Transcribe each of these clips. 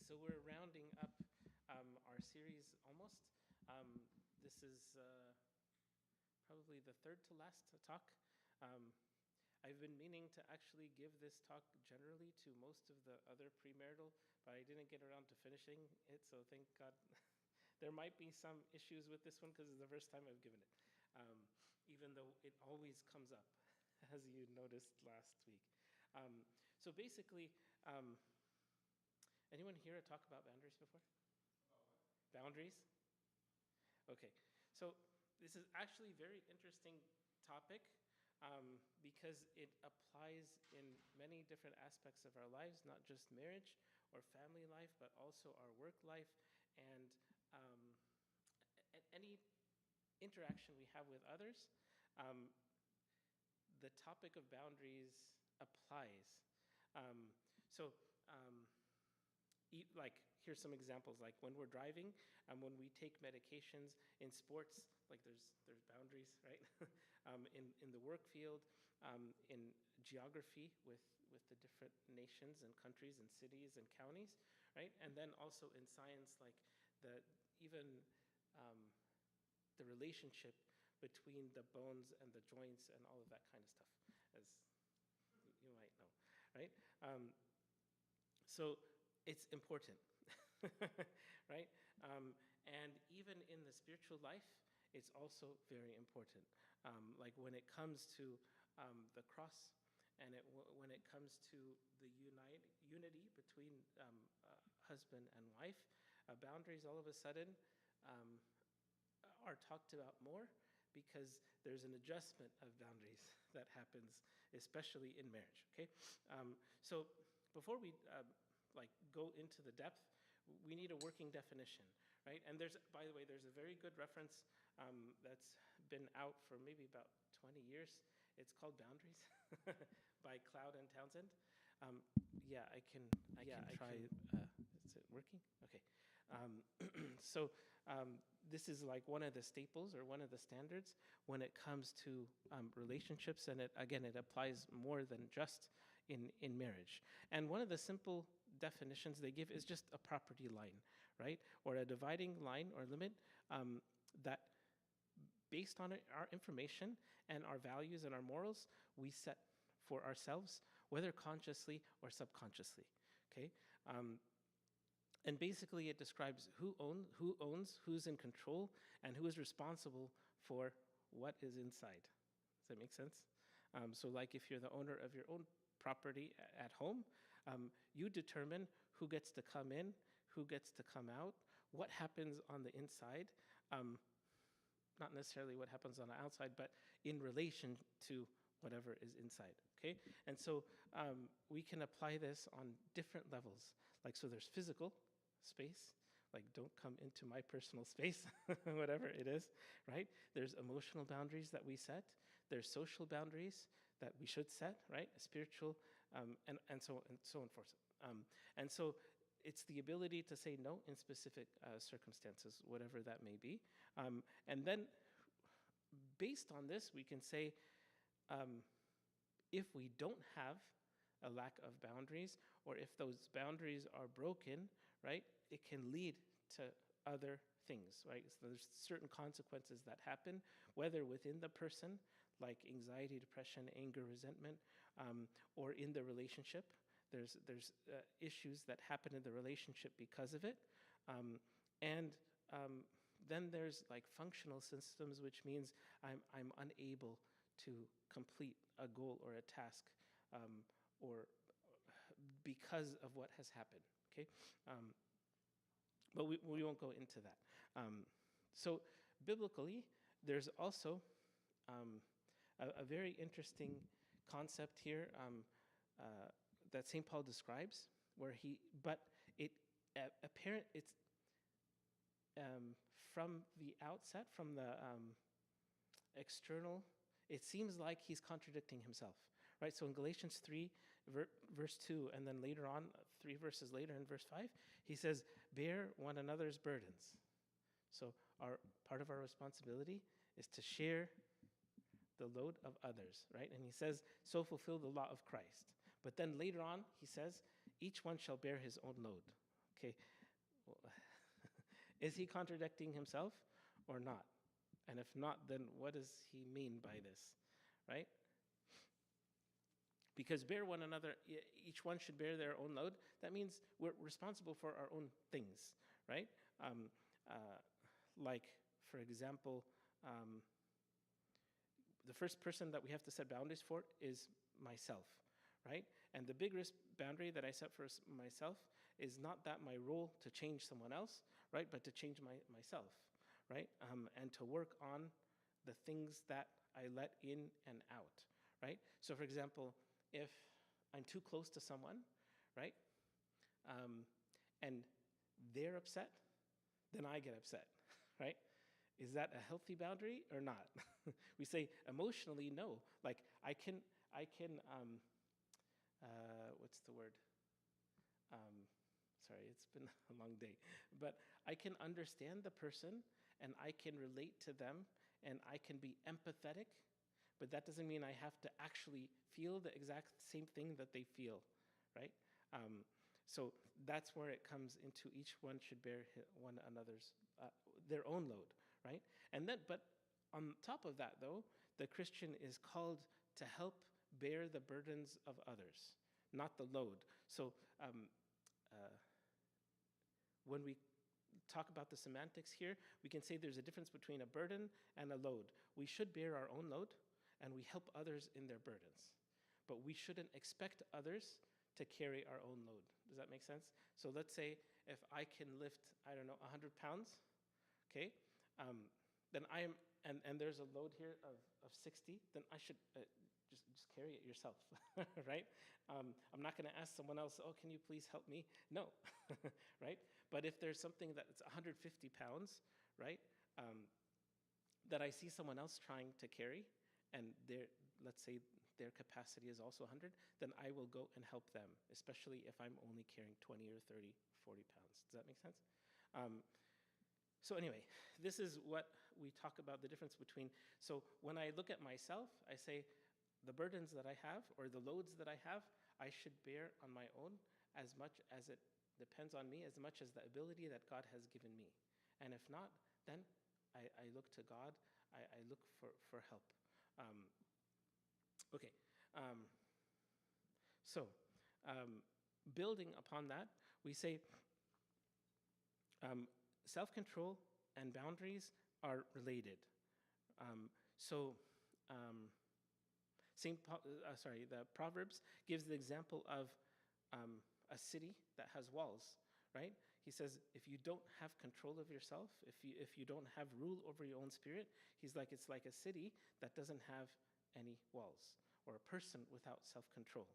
So we're rounding up our series almost. This is probably the third to last talk. I've been meaning to actually give this talk generally to most of the other premarital, but I didn't get around to finishing it, so thank God. There might be some issues with this one because it's the first time I've given it, even though it always comes up, as you noticed last week. So basically, anyone here talk about boundaries before? Boundaries? Okay, so this is actually a very interesting topic because it applies in many different aspects of our lives, not just marriage or family life, but also our work life and any interaction we have with others. The topic of boundaries applies. Like, here's some examples, like when we're driving, when we take medications in sports, like there's boundaries, right? In the work field, in geography with the different nations and countries and cities and counties, right? And then also in science, like the relationship between the bones and the joints and all of that kind of stuff, as you might know, right? So it's important, right? And even in the spiritual life, it's also very important. Like when it comes to the cross, and when it comes to the unity between husband and wife, boundaries all of a sudden are talked about more because there's an adjustment of boundaries that happens, especially in marriage, okay? So before we go into the depth, we need a working definition, right? And by the way, there's a very good reference that's been out for maybe about 20 years. It's called Boundaries by Cloud and Townsend. Yeah, I can try. Is it working? Okay. So this is like one of the staples or one of the standards when it comes to relationships, and it applies more than just in marriage. And one of the simple definitions they give is just a property line, right? Or a dividing line or limit that, based on our information and our values and our morals, we set for ourselves, whether consciously or subconsciously, okay? And basically it describes who owns, who's in control, and who is responsible for what is inside. Does that make sense? So like if you're the owner of your own property at home, you determine who gets to come in, who gets to come out, what happens on the inside, not necessarily what happens on the outside, but in relation to whatever is inside, okay? And so we can apply this on different levels. Like, so there's physical space, like don't come into my personal space, whatever it is, right? There's emotional boundaries that we set. There's social boundaries that we should set, right? Spiritual, and so on and forth. And so it's the ability to say no in specific circumstances, whatever that may be. And then based on this, we can say, if we don't have a lack of boundaries, or if those boundaries are broken, right, it can lead to other things, right? So there's certain consequences that happen, whether within the person, like anxiety, depression, anger, resentment, or in the relationship. There's issues that happen in the relationship because of it. And then there's like functional systems, which means I'm unable to complete a goal or a task, or because of what has happened, okay? But we won't go into that. So biblically, there's also a very interesting concept here that St. Paul describes, it's from the outset, from the external, it seems like he's contradicting himself, right? So in Galatians 3, verse 2, and then later on, 3 verses later in verse 5, he says, bear one another's burdens. So part of our responsibility is to share the load of others, right? And he says, so fulfill the law of Christ. But then later on, he says, each one shall bear his own load. Okay, well, is he contradicting himself or not? And if not, then what does he mean by this, right? Because bear one another, each one should bear their own load. That means we're responsible for our own things, right? Um, like, for example, the first person that we have to set boundaries for is myself, right? And the biggest boundary that I set for myself is not that my role to change someone else, right? But to change myself, right? And to work on the things that I let in and out, right? So for example, if I'm too close to someone, right? And they're upset, then I get upset, right? Is that a healthy boundary or not? We say emotionally, no. Like I can, what's the word? Sorry, it's been a long day. But I can understand the person and I can relate to them and I can be empathetic, but that doesn't mean I have to actually feel the exact same thing that they feel, right? So that's where it comes into each one should bear one another's, their own load, right? And then, but on top of that though, the Christian is called to help bear the burdens of others, not the load. So when we talk about the semantics here, we can say there's a difference between a burden and a load. We should bear our own load and we help others in their burdens, but we shouldn't expect others to carry our own load. Does that make sense? So let's say if I can lift, I don't know, 100 pounds, okay, then I am, and there's a load here of 60, then I should just carry it yourself, right? I'm not going to ask someone else, oh, can you please help me? No, right? But if there's something that's 150 pounds, right, that I see someone else trying to carry, and let's say their capacity is also 100, then I will go and help them, especially if I'm only carrying 20 or 30, 40 pounds. Does that make sense? So anyway, this is what we talk about, the difference between, so when I look at myself, I say the burdens that I have or the loads that I have, I should bear on my own as much as it depends on me, as much as the ability that God has given me. And if not, then I look to God, I look for help. Okay, so building upon that, we say self-control and boundaries are related. The Proverbs gives the example of a city that has walls, right? He says, if you don't have control of yourself, if you don't have rule over your own spirit, he's like, it's like a city that doesn't have any walls, or a person without self-control,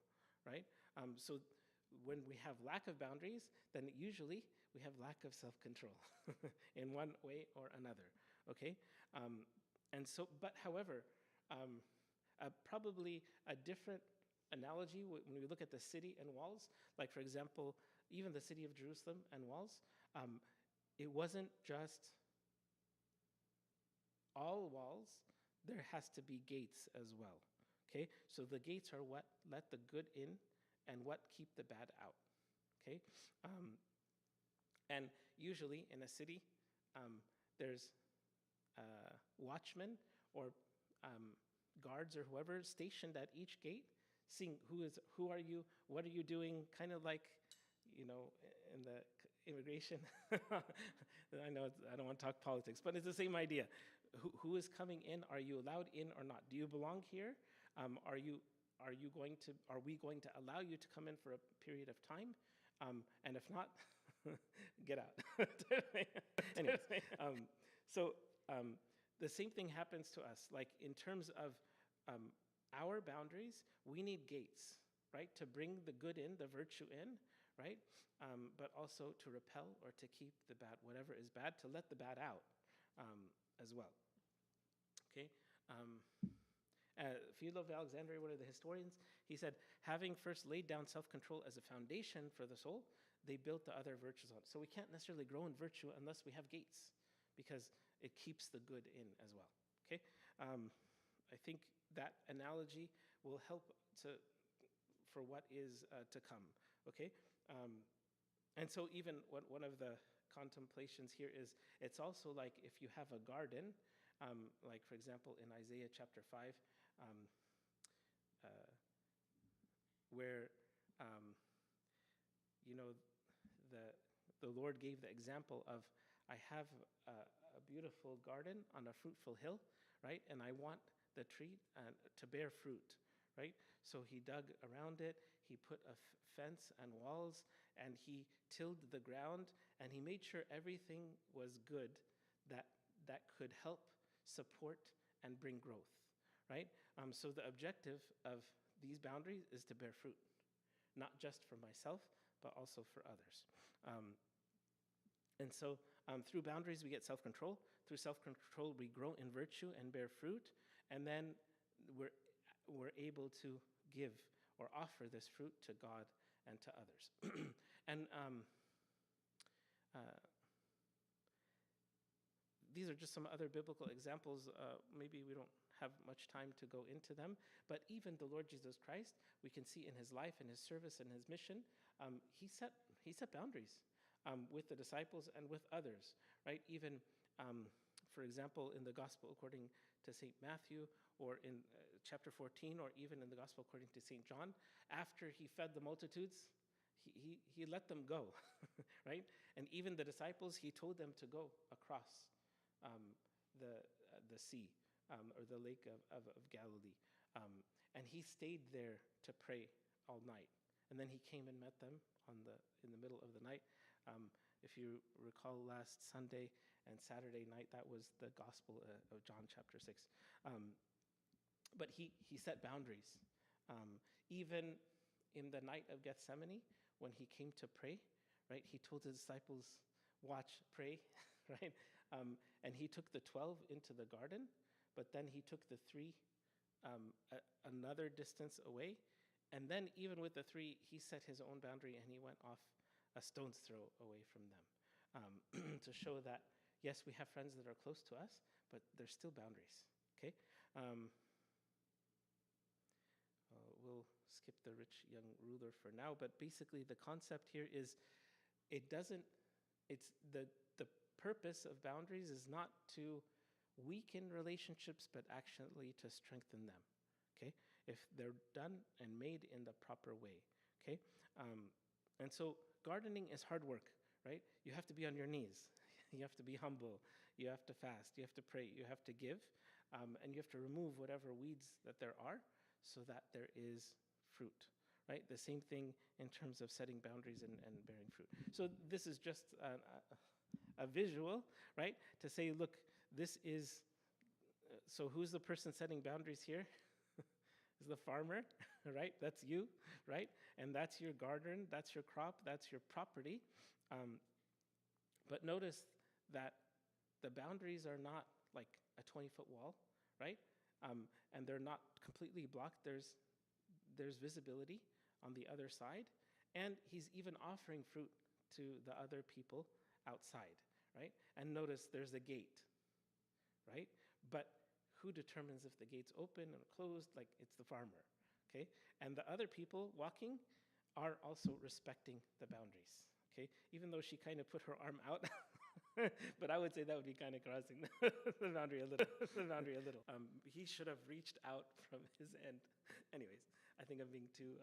right? So when we have lack of boundaries, then usually we have lack of self-control in one way or another, okay? But however, probably a different analogy when we look at the city and walls, like for example, even the city of Jerusalem and walls, it wasn't just all walls, there has to be gates as well, okay? So the gates are what let the good in and what keep the bad out, okay? And usually in a city, there's watchmen or guards or whoever stationed at each gate, seeing who are you, what are you doing, kind of like, you know, in the immigration. I know I don't want to talk politics, but it's the same idea. Who is coming in? Are you allowed in or not? Do you belong here? Are we going to allow you to come in for a period of time? And if not, get out. Anyways, the same thing happens to us. Like in terms of our boundaries, we need gates, right? To bring the good in, the virtue in, right? But also to repel or to keep the bad, whatever is bad, to let the bad out as well. Okay? Philo of Alexandria, one of the historians, he said, having first laid down self-control as a foundation for the soul, they built the other virtues on it. So we can't necessarily grow in virtue unless we have gates, because it keeps the good in as well. Okay? I think that analogy will help for what is to come. Okay? And so even one of the contemplations here is, it's also like if you have a garden, like for example in Isaiah chapter 5, um, uh, where you know the Lord gave the example of, I have a beautiful garden on a fruitful hill, right? And I want the tree to bear fruit, right? So he dug around it, he put a fence and walls, and he tilled the ground, and he made sure everything was good that could help support and bring growth, right? So the objective of these boundaries is to bear fruit, not just for myself, but also for others. And so through boundaries, we get self-control. Through self-control, we grow in virtue and bear fruit. And then we're able to give or offer this fruit to God and to others. And these are just some other biblical examples. Maybe we don't have much time to go into them, but even the Lord Jesus Christ, we can see in his life and his service and his mission, he set boundaries with the disciples and with others, right? Even, for example, in the Gospel according to St. Matthew, or in chapter 14, or even in the Gospel according to St. John, after he fed the multitudes, he let them go, right? And even the disciples, he told them to go across the sea, or the lake of Galilee. And he stayed there to pray all night. And then he came and met them in the middle of the night. If you recall last Sunday and Saturday night, that was the Gospel of John chapter 6. But he set boundaries. Even in the night of Gethsemane, when he came to pray, right, he told his disciples, watch, pray, right? And he took the 12 into the garden, but then he took the 3 another distance away. And then even with the 3, he set his own boundary, and he went off a stone's throw away from them, to show that, yes, we have friends that are close to us, but there's still boundaries, okay? We'll skip the rich young ruler for now, but basically the concept here is, it's the purpose of boundaries is not to weaken relationships, but actually to strengthen them, okay? If they're done and made in the proper way, okay? And so gardening is hard work, right? You have to be on your knees. You have to be humble. You have to fast. You have to pray. You have to give. And you have to remove whatever weeds that there are so that there is fruit, right? The same thing in terms of setting boundaries and bearing fruit. So this is just a visual, right? To say, look, this is, so who's the person setting boundaries here? Is the farmer, right? That's you, right? And that's your garden, that's your crop, that's your property. But notice that the boundaries are not like a 20-foot wall, right? And they're not completely blocked. There's visibility on the other side. And he's even offering fruit to the other people outside, right? And notice there's a gate, right? But who determines if the gate's open or closed? Like, it's the farmer, okay? And the other people walking are also respecting the boundaries, okay? Even though she kind of put her arm out, but I would say that would be kind of crossing the boundary a little. He should have reached out from his end. Anyways, I think I'm being too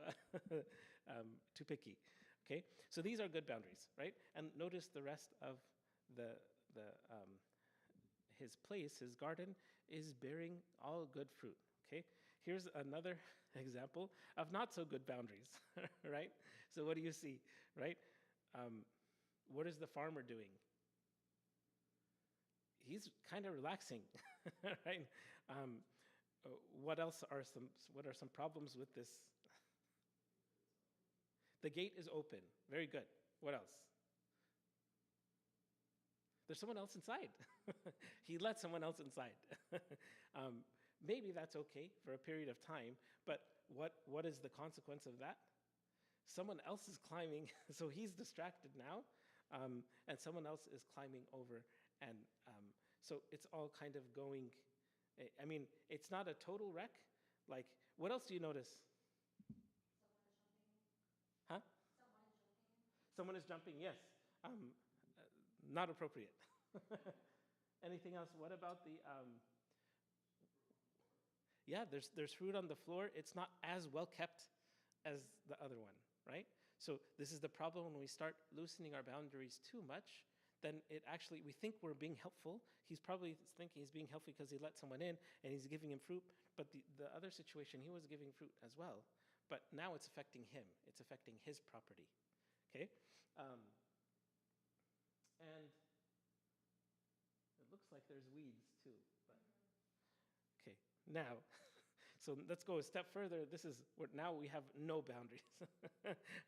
picky, okay? So these are good boundaries, right? And notice the rest of his place, his garden, is bearing all good fruit, okay? Here's another example of not so good boundaries, right? So what do you see, right? What is the farmer doing? He's kind of relaxing, right? What are some problems with this? The gate is open. Very good. What else? There's someone else inside. He let someone else inside. Maybe that's okay for a period of time, but what is the consequence of that? Someone else is climbing, so he's distracted now, and someone else is climbing over, and so it's all kind of going, I mean, it's not a total wreck. Like, what else do you notice? Huh? Someone is jumping, yes. Not appropriate. Anything else? What about the, yeah, there's fruit on the floor. It's not as well kept as the other one, right? So this is the problem when we start loosening our boundaries too much, then it actually, we think we're being helpful. He's probably thinking he's being helpful because he let someone in and he's giving him fruit, but the other situation, he was giving fruit as well. But now it's affecting him. It's affecting his property, okay? And it looks like there's weeds too, but okay. Now, so let's go a step further. This is where now we have no boundaries,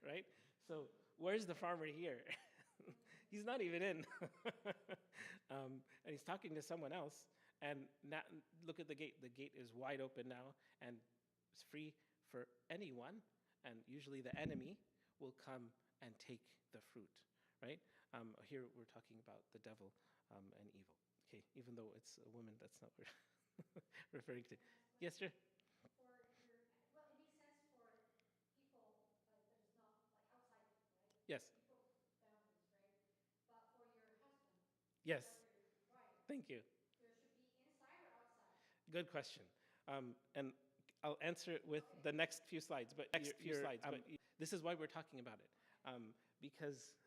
right? So where's the farmer here? He's not even in. And he's talking to someone else. And now, look at the gate. The gate is wide open now, and it's free for anyone. And usually the enemy will come and take the fruit, right? Here we're talking about the devil and evil. Okay, even though it's a woman, that's not what we're referring to. Yes, sir? Well, it makes sense for people like that is not like outside people, right? Yes. People boundaries, right? But for your husband, Yes. or your wife, Thank you. there should be inside or outside. Good question. And I'll answer it with the next few slides. But this is why we're talking about it. Because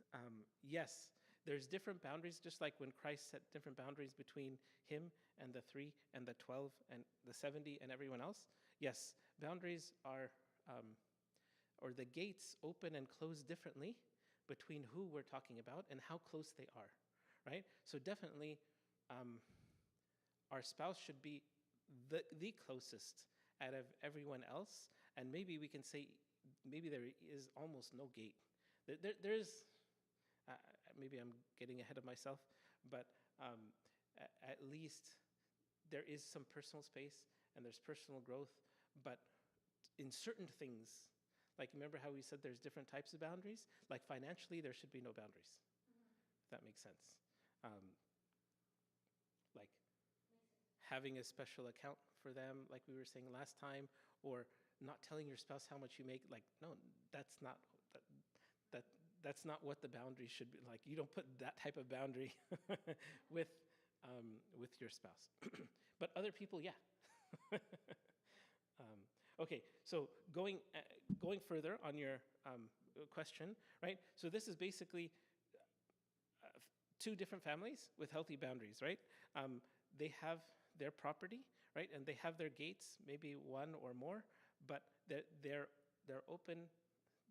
yes, there's different boundaries, just like when Christ set different boundaries between him and the 3 and the 12 and the 70 and everyone else. Yes, boundaries are, or the gates open and close differently between who we're talking about and how close they are, right? So definitely our spouse should be the closest out of everyone else. And maybe we can say, maybe there is almost no gate. There's, maybe I'm getting ahead of myself, but at least there is some personal space and there's personal growth, but in certain things, like remember how we said there's different types of boundaries? Like financially, there should be no boundaries, if that makes sense. Like having a special account for them, like we were saying last time, or not telling your spouse how much you make, like, no, that's not, that's not what the boundary should be. Like, you don't put that type of boundary with your spouse. But other people, yeah. Okay, so going further on your question, right? So this is basically two different families with healthy boundaries, right? They have their property, right? And they have their gates, maybe one or more, but they're open.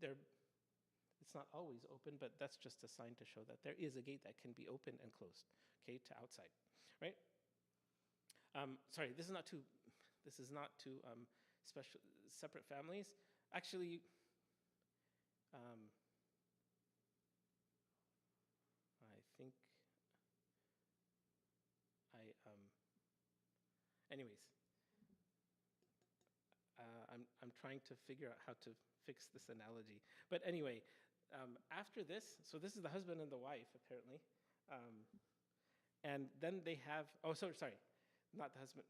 It's not always open, but that's just a sign to show that there is a gate that can be open and closed, okay, to outside, right? Sorry, this is not two special separate families. Actually, I think anyways, I'm trying to figure out how to fix this analogy. But anyway, after this, so this is the husband and the wife, apparently. And then they have, sorry, not the husband,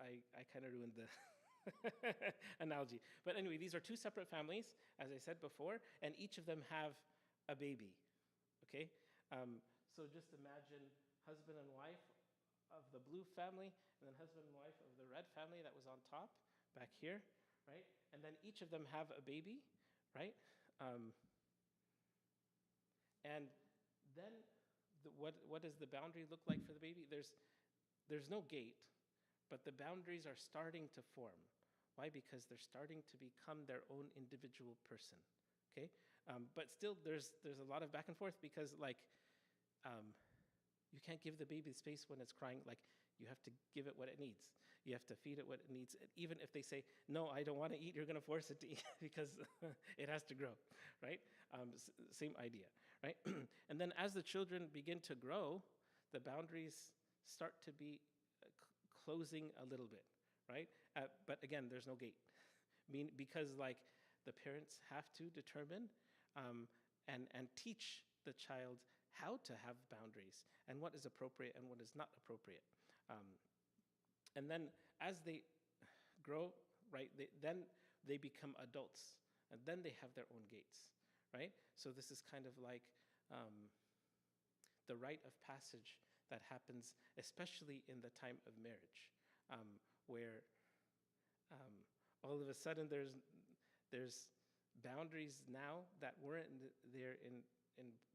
I kind of ruined the analogy. But anyway, these are two separate families, as I said before, and each of them have a baby, okay? So just imagine husband and wife of the blue family, and then husband and wife of the red family that was on top, back here, right? And then each of them have a baby, right? And then what does the boundary look like for the baby? There's no gate, but the boundaries are starting to form. Why? Because they're starting to become their own individual person, okay? But still, there's a lot of back and forth because, like, you can't give the baby space when it's crying. Like, you have to give it what it needs. You have to feed it what it needs. Even if they say, no, I don't want to eat, you're going to force it to eat because it has to grow, right? Same idea, right? And then as the children begin to grow, the boundaries start to be closing a little bit, right? But again, there's no gate. Because like the parents have to determine and teach the child how to have boundaries and what is appropriate and what is not appropriate. And then as they grow, right, then they become adults, and then they have their own gates, right? So this is kind of like the rite of passage that happens, especially in the time of marriage, where all of a sudden there's boundaries now that weren't there in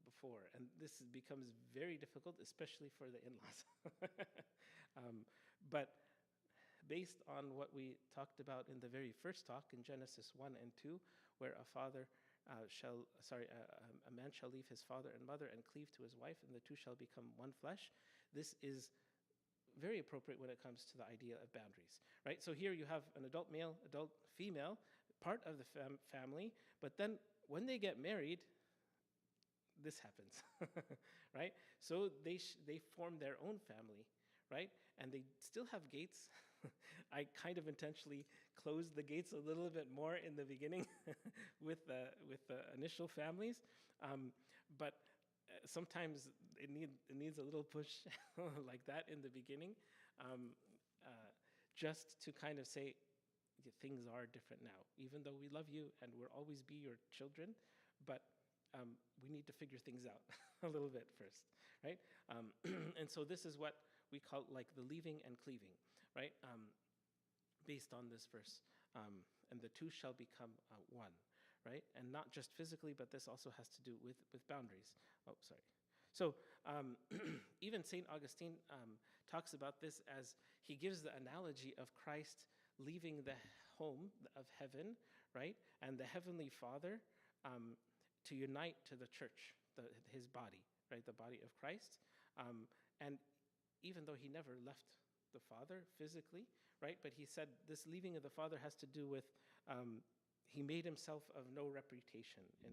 before, and this becomes very difficult, especially for the in-laws. But based on what we talked about in the very first talk in Genesis 1 and 2, where a man shall leave his father and mother and cleave to his wife, and the two shall become one flesh. This is very appropriate when it comes to the idea of boundaries, right? So here you have an adult male, adult female, part of the family, but then when they get married, this happens, right? So they form their own family, right? And they still have gates. I kind of intentionally closed the gates a little bit more in the beginning with the initial families, but sometimes it needs a little push like that in the beginning, just to kind of say things are different now. Even though we love you and we'll always be your children, but we need to figure things out a little bit first, right? And so this is what we call like the leaving and cleaving, right? Based on this verse, and the two shall become one, right? And not just physically, but this also has to do with boundaries. Oh, sorry. So even St. Augustine talks about this as he gives the analogy of Christ leaving the home of heaven, right? And the heavenly Father to unite to the church, his body, right? The body of Christ. And even though he never left the Father physically, right? But he said this leaving of the Father has to do with he made himself of no reputation in